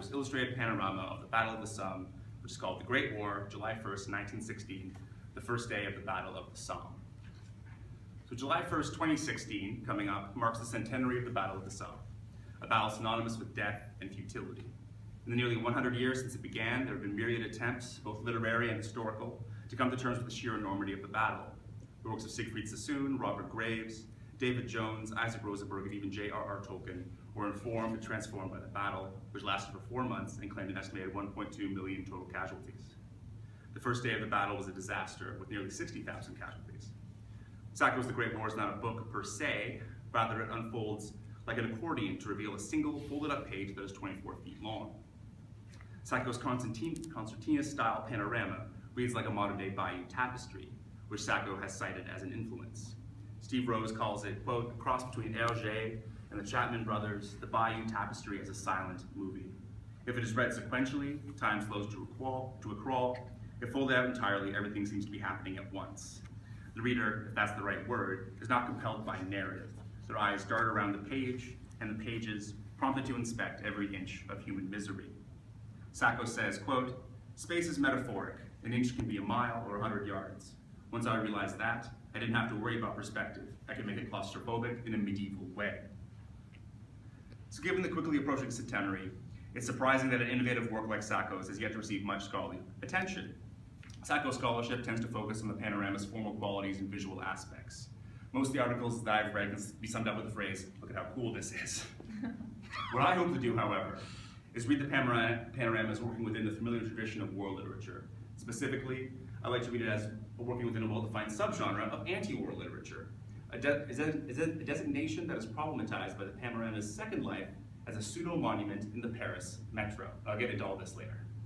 first illustrated panorama of the Battle of the Somme, which is called The Great War, July 1st, 1916, the first day of the Battle of the Somme. So July 1st, 2016, coming up, marks the centenary of the Battle of the Somme, a battle synonymous with death and futility. In the nearly 100 years since it began, there have been myriad attempts, both literary and historical, to come to terms with the sheer enormity of the battle. The works of Siegfried Sassoon, Robert Graves, David Jones, Isaac Rosenberg, and even J.R.R. Tolkien were informed and transformed by the battle, which lasted for 4 months and claimed an estimated 1.2 million total casualties. The first day of the battle was a disaster, with nearly 60,000 casualties. Sacco's The Great War is not a book per se, rather it unfolds like an accordion to reveal a single folded-up page that is 24 feet long. Sacco's concertina-style panorama reads like a modern-day Bayeux tapestry, which Sacco has cited as an influence. Steve Rose calls it, quote, a cross between Hergé and the Chapman brothers, the Bayeux tapestry as a silent movie. If it is read sequentially, time slows to a crawl. If folded out entirely, everything seems to be happening at once. The reader, if that's the right word, is not compelled by narrative. Their eyes dart around the page, and the pages prompted to inspect every inch of human misery. Sacco says, quote, space is metaphoric. An inch can be a mile or 100 yards. Once I realized that, I didn't have to worry about perspective. I could make it claustrophobic in a medieval way. So given the quickly approaching centenary, it's surprising that an innovative work like Sacco's has yet to receive much scholarly attention. Sacco's scholarship tends to focus on the panorama's formal qualities and visual aspects. Most of the articles that I've read can be summed up with the phrase, look at how cool this is. What I hope to do, however, is read the panorama as working within the familiar tradition of war literature. Specifically, I like to read it as working within a well-defined subgenre of anti-war literature, a designation that is problematized by the panorama's second life as a pseudo-monument in the Paris metro. I'll get into all this later.